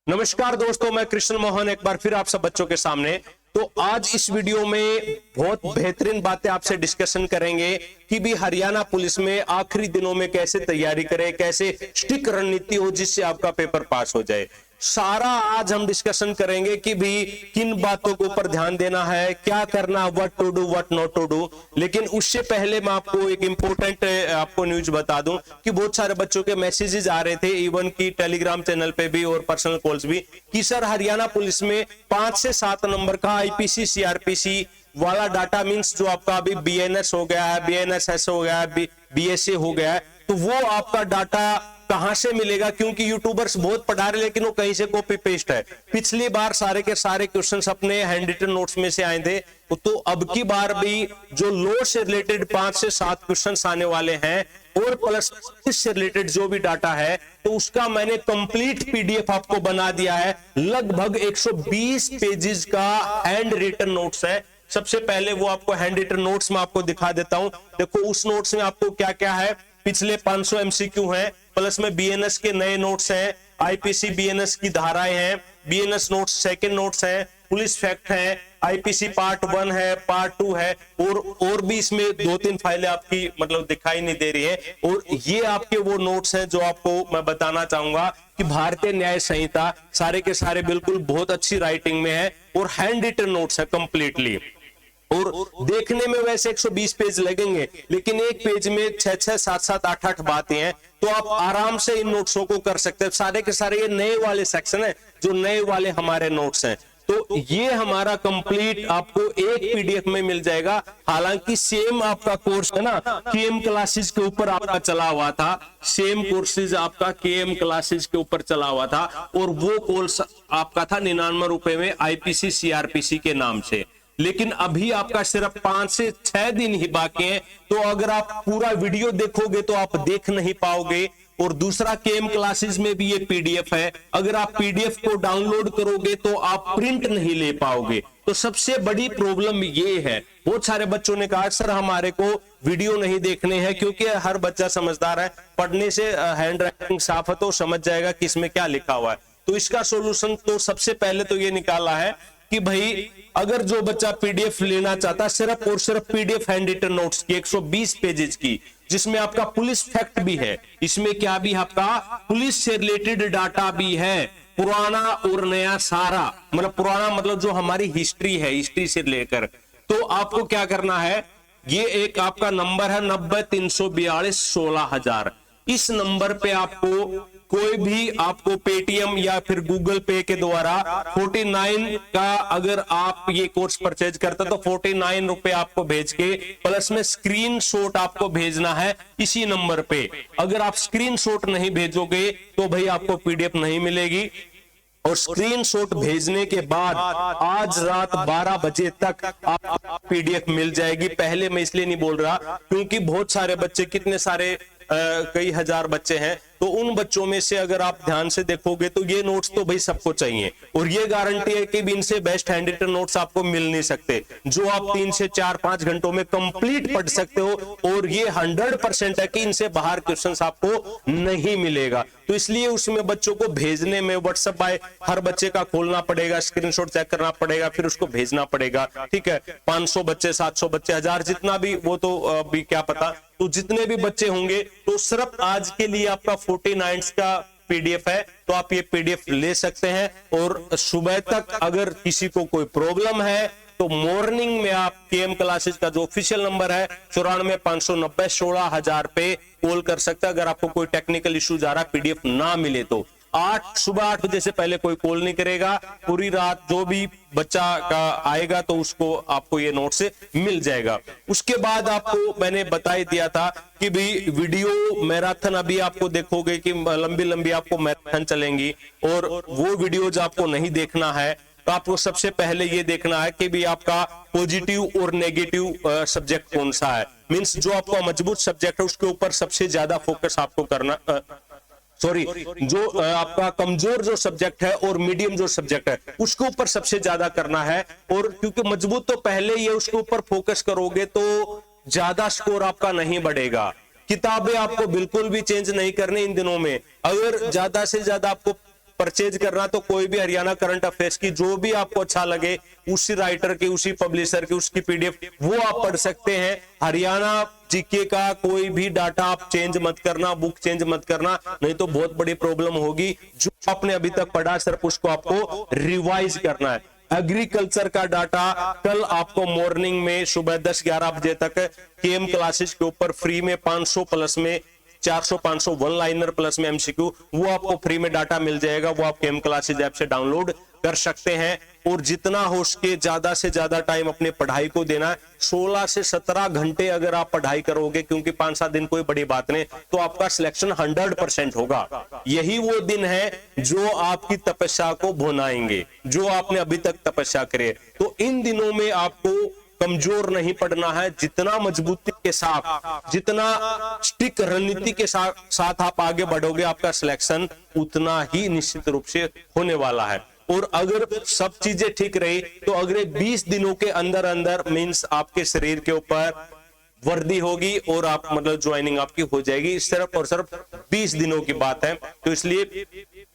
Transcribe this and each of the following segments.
नमस्कार दोस्तों, मैं कृष्ण मोहन एक बार फिर आप सब बच्चों के सामने। तो आज इस वीडियो में बहुत बेहतरीन बातें आपसे डिस्कशन करेंगे कि भी हरियाणा पुलिस में आखिरी दिनों में कैसे तैयारी करें, कैसे स्टिक रणनीति हो जिससे आपका पेपर पास हो जाए। सारा आज हम डिस्कशन करेंगे कि भी किन बातों के ऊपर ध्यान देना है, क्या करना, what to do what not to do. लेकिन उससे पहले मैं आपको एक इंपॉर्टेंट आपको न्यूज बता दूं कि बहुत सारे बच्चों के मैसेजेस आ रहे थे, इवन की टेलीग्राम चैनल पे भी और पर्सनल कॉल्स भी, कि सर हरियाणा पुलिस में 5 से 7 नंबर का आईपीसी सीआरपीसी वाला डाटा मींस जो आपका अभी बीएनएस हो गया है, बीएनएसएस हो गया है, बीएसए हो गया है, तो वो आपका डाटा कहां से मिलेगा? क्योंकि यूट्यूबर्स बहुत पढ़ा रहे लेकिन वो कहीं से कॉपी पेस्ट है। पिछली बार सारे के सारे क्वेश्चंस अपने हैंड रिटन नोट्स में से आए थे, तो अब की बार भी जो लॉ से रिलेटेड 5 से 7 क्वेश्चंस आने वाले हैं और प्लस इससे रिलेटेड जो भी डाटा है, तो उसका मैंने कंप्लीट पीडीएफ आपको बना दिया है। लगभग 120 पेजेस का हैंड रिटन नोट्स है। सबसे पहले वो आपको हैंड रिटन नोट्स में आपको दिखा देता हूं। देखो उस नोट्स में आपको क्या क्या है, पिछले 500 एमसीक्यू हैं, प्लस में बीएनएस के नए नोट्स हैं, आईपीसी बीएनएस की धाराएं हैं, बीएनएस नोट्स सेकंड नोट्स हैं, पुलिस फैक्ट है, आईपीसी पार्ट 1 है, पार्ट 2 है, और भी इसमें 2-3 फाइलें आपकी मतलब दिखाई नहीं दे रही है। और ये आपके वो नोट्स हैं जो आपको मैं बताना चाहूंगा कि भारतीय न्याय संहिता सारे के सारे बिल्कुल बहुत अच्छी राइटिंग में है और हैंड रिटन नोट्स है कंप्लीटली। और देखने में वैसे 120 पेज लगेंगे लेकिन एक पेज में 6-6, 7-7, 8-8 बातें हैं, तो आप आराम से इन नोट्सों को कर सकते हैं। सारे के सारे ये नए वाले सेक्शन है, जो नए वाले हमारे नोट्स हैं, तो ये हमारा कंप्लीट आपको एक पीडीएफ में मिल जाएगा। हालांकि सेम आपका कोर्स है ना, केएम क्लासेस के ऊपर आपका चला हुआ था, सेम कोर्सेज आपका केएम क्लासेस के ऊपर चला हुआ था और वो कोर्स आपका था 99 रुपए में आईपीसी सीआरपीसी के नाम से। लेकिन अभी आपका सिर्फ 5 से 6 दिन ही बाकी हैं, तो अगर आप पूरा वीडियो देखोगे तो आप देख नहीं पाओगे। और दूसरा केएम क्लासेस में भी ये पीडीएफ है, अगर आप पीडीएफ को डाउनलोड करोगे तो आप प्रिंट नहीं ले पाओगे। तो सबसे बड़ी प्रॉब्लम ये है। बहुत सारे बच्चों ने कहा सर हमारे को वीडियो नहीं देखने हैं, क्योंकि हर बच्चा समझदार है, पढ़ने से हैंड राइटिंग साफ है तो समझ जाएगा कि इसमें क्या लिखा हुआ है। तो इसका सोल्यूशन तो सबसे पहले तो ये निकाला है कि भाई अगर जो बच्चा पीडीएफ लेना चाहता है, सिर्फ और सिर्फ पीडीएफ हैंड रिटन नोट्स की 120 पेजेस की, जिसमें आपका पुलिस फैक्ट भी है, इसमें क्या भी आपका पुलिस से रिलेटेड डाटा भी है, पुराना और नया सारा, मतलब पुराना मतलब जो हमारी हिस्ट्री है, हिस्ट्री से लेकर। तो आपको क्या करना है, ये एक आपका नंबर है 90-342-16,000। इस नंबर पे आपको कोई भी आपको पेटीएम या फिर गूगल पे के द्वारा 49 का अगर आप ये कोर्स परचेज करते तो 49 रुपए आपको भेज के प्लस में स्क्रीनशॉट आपको भेजना है इसी नंबर पे। अगर आप स्क्रीनशॉट नहीं भेजोगे तो भाई आपको पीडीएफ नहीं मिलेगी। और स्क्रीनशॉट भेजने के बाद आज रात 12 बजे तक आप पीडीएफ मिल जाएगी। पहले मैं इसलिए नहीं बोल रहा क्योंकि बहुत सारे बच्चे, कितने सारे कई हजार बच्चे हैं, तो उन बच्चों में से अगर आप ध्यान से देखोगे तो ये नोट्स तो भाई सबको चाहिए और ये गारंटी है कि इनसे बेस्ट हैंड रिटन नोट्स आपको मिल नहीं सकते, जो आप 3 से 4-5 घंटों में कंप्लीट पढ़ सकते हो। और ये 100% है कि इनसे बाहर क्वेश्चंस आपको नहीं मिलेगा। तो इसलिए उसमें बच्चों को भेजने में व्हाट्सएप बाय हर बच्चे का खोलना पड़ेगा, स्क्रीनशॉट चेक करना पड़ेगा, फिर उसको भेजना पड़ेगा। ठीक है, 500 बच्चे, 700 बच्चे, 1000 जितना भी, वो तो अभी क्या पता, तो जितने भी बच्चे होंगे, तो सिर्फ आज के लिए आपका 49 का पीडीएफ है, तो आप ये पीडीएफ ले सकते हैं। और सुबह तक अगर किसी को कोई प्रॉब्लम है तो मॉर्निंग में आप केएम क्लासेस का जो ऑफिशियल नंबर है 94-590-16,000 पे कॉल कर सकते हैं। अगर आपको कोई टेक्निकल इश्यू जा रहा, पीडीएफ ना मिले तो सुबह 8 बजे से पहले कोई कॉल नहीं करेगा। पूरी रात जो भी बच्चा का आएगा तो उसको आपको ये नोट से मिल जाएगा। उसके बाद आपको मैंने बता ही दिया था कि भी वीडियो मैराथन अभी आपको देखोगे कि लंबी लंबी आपको मैराथन चलेंगी, और वो वीडियोज आपको नहीं देखना है तो आपको सबसे पहले ये देखना है कि भी आपका पॉजिटिव और नेगेटिव सब्जेक्ट कौन सा है। मींस जो आपका मजबूत सब्जेक्ट है उसके ऊपर सबसे ज्यादा फोकस आपको करना, जो आपका कमजोर जो सब्जेक्ट है और मीडियम जो सब्जेक्ट है उसके ऊपर सबसे ज्यादा करना है। और क्योंकि मजबूत तो पहले ही है, उसके ऊपर फोकस करोगे तो ज्यादा स्कोर आपका नहीं बढ़ेगा। किताबें आपको बिल्कुल भी चेंज नहीं करनी इन दिनों में। अगर ज्यादा से ज्यादा आपको परचेज करना तो कोई भी हरियाणा करंट अफेयर्स की जो भी आपको अच्छा लगे, उसी राइटर की, उसी पब्लिशर की, उसकी पीडीएफ वो आप पढ़ सकते हैं। हरियाणा जीके का कोई भी डाटा आप चेंज मत करना, बुक चेंज मत करना, नहीं तो बहुत बड़ी प्रॉब्लम होगी। जो आपने अभी तक पढ़ा सिर्फ उसको आपको रिवाइज करना है। एग्रीकल्चर का डाटा कल आपको मॉर्निंग में सुबह 10-11 बजे तक केएम क्लासेस के ऊपर फ्री में 500 प्लस में 400-500 वन लाइनर प्लस में एमसीक्यू, वो आपको फ्री में डाटा मिल जाएगा। वो आप केएम क्लासेस ऐप से डाउनलोड कर सकते हैं। और जितना हो सके ज्यादा से ज्यादा टाइम अपने पढ़ाई को देना है। 16 से 17 घंटे अगर आप पढ़ाई करोगे, क्योंकि 5-7 दिन कोई बड़ी बात नहीं, तो आपका सिलेक्शन 100% होगा। यही वो दिन है जो आपकी तपस्या को भुनाएंगे, जो आपने अभी तक तपस्या करे। तो इन दिनों में आपको कमजोर नहीं पड़ना है। जितना मजबूती के साथ, जितना स्टिक रणनीति के साथ आप आगे बढ़ोगे, आपका सिलेक्शन उतना ही निश्चित रूप से होने वाला है। और अगर सब चीजें ठीक रही तो अगले 20 दिनों के अंदर अंदर मींस आपके शरीर के ऊपर वर्दी होगी और आप मतलब ज्वाइनिंग आपकी हो जाएगी। सिर्फ और सिर्फ 20 दिनों की बात है। तो इसलिए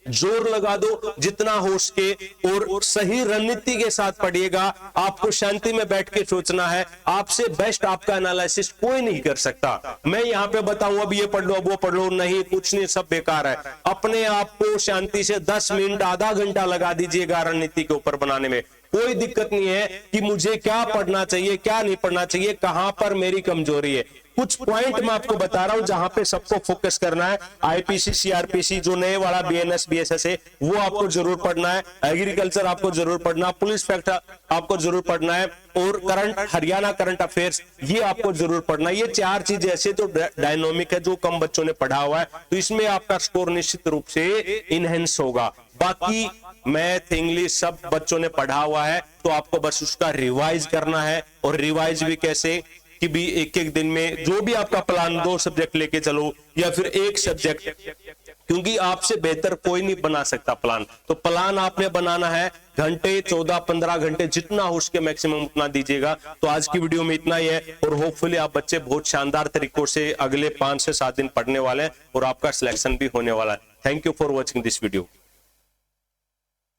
जोर लगा दो जितना हो सके और सही रणनीति के साथ पढ़िएगा। आपको शांति में बैठ के सोचना है। आपसे बेस्ट आपका एनालिसिस कोई नहीं कर सकता। मैं यहाँ पे बताऊं अब ये पढ़ लो, अब वो पढ़ लो, नहीं, कुछ नहीं, सब बेकार है। अपने आप को शांति से 10 मिनट आधा घंटा लगा दीजिएगा रणनीति के ऊपर बनाने में। कोई दिक्कत नहीं है कि मुझे क्या पढ़ना चाहिए, क्या नहीं पढ़ना चाहिए, कहां पर मेरी कमजोरी है। कुछ पॉइंट मैं आपको बता रहा हूं जहां पे सबको फोकस करना है। आईपीसी, सीआरपीसी जो नए वाला बीएनएस बीएसएस है वो आपको जरूर पढ़ना है। एग्रीकल्चर आपको जरूर पढ़ना, पुलिस फैक्ट आपको जरूर पढ़ना है और करंट हरियाणा करंट अफेयर्स ये आपको जरूर पढ़ना है। ये 4 चीजें ऐसे जो डायनामिक है, जो कम बच्चों ने पढ़ा हुआ है, तो इसमें आपका स्कोर निश्चित रूप से इनहेंस होगा। बाकी मैथ, इंग्लिश सब बच्चों ने पढ़ा हुआ है, तो आपको बस उसका रिवाइज करना है। और रिवाइज भी कैसे कि भी एक दिन में जो भी आपका प्लान, 2 सब्जेक्ट लेके चलो या फिर 1 सब्जेक्ट, क्योंकि आपसे बेहतर कोई नहीं बना सकता प्लान। तो प्लान आपने बनाना है, घंटे 14-15 घंटे जितना हो उसके मैक्सिमम उतना दीजिएगा। तो आज की वीडियो में इतना ही है और होपफुली आप बच्चे बहुत शानदार तरीकों से अगले 5 से 7 दिन पढ़ने वाले हैं और आपका सिलेक्शन भी होने वाला है। Thank you for watching this video.